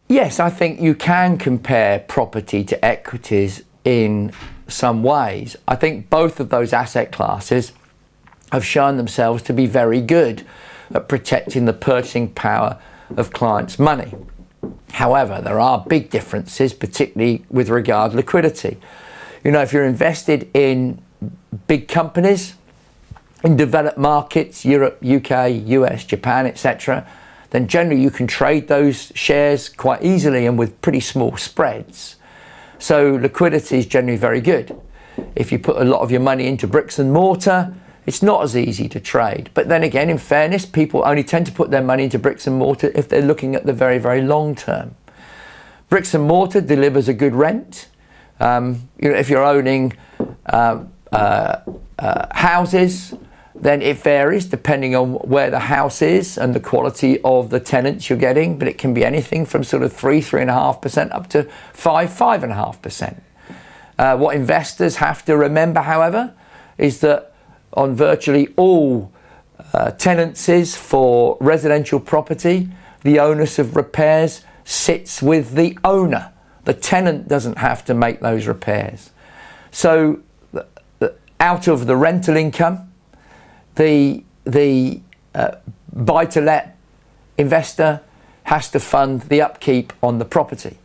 Yes, I think you can compare property to equities in some ways. I think both of those asset classes have shown themselves to be very good at protecting the purchasing power of clients' money. However, there are big differences, particularly with regard to liquidity. You know, if you're invested in big companies in developed markets, Europe, UK, US, Japan, etc., then generally you can trade those shares quite easily and with pretty small spreads. So liquidity is generally very good. If you put a lot of your money into bricks and mortar, it's not as easy to trade. But then again, in fairness, people only tend to put their money into bricks and mortar if they're looking at the very, very long term. Bricks and mortar delivers a good rent. If you're owning houses, then it varies depending on where the house is and the quality of the tenants you're getting, but it can be anything from sort of 3.5% up to 5.5%. What investors have to remember, however, is that on virtually all tenancies for residential property, the onus of repairs sits with the owner. The tenant doesn't have to make those repairs. So out of the rental income, the buy-to-let investor has to fund the upkeep on the property,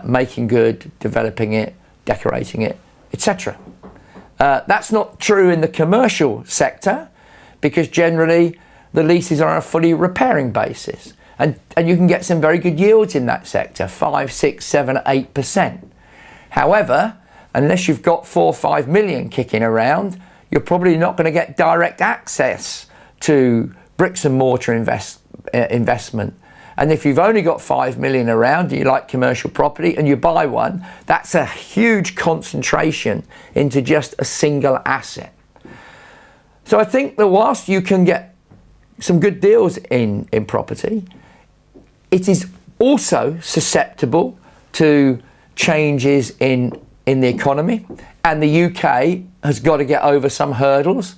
making good, developing it, decorating it, etc. That's not true in the commercial sector, because generally the leases are on a fully repairing basis, and you can get some very good yields in that sector, 5, 6, 7, 8%. However, unless you've got 4 or 5 million kicking around, you're probably not going to get direct access to bricks and mortar investment. And if you've only got 5 million around, you like commercial property, and you buy one, that's a huge concentration into just a single asset. So I think that whilst you can get some good deals in property, it is also susceptible to changes in the economy, and the UK has got to get over some hurdles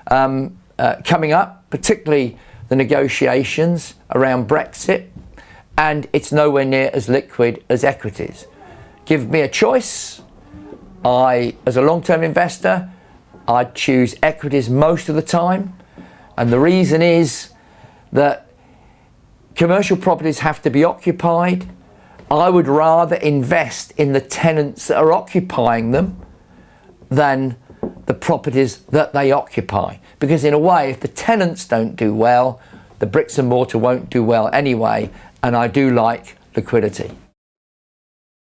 coming up, particularly the negotiations around Brexit, and it's nowhere near as liquid as equities. Give me a choice. As a long-term investor, I'd choose equities most of the time, and the reason is that commercial properties have to be occupied. I would rather invest in the tenants that are occupying them than the properties that they occupy. Because in a way, if the tenants don't do well, the bricks and mortar won't do well anyway, and I do like liquidity.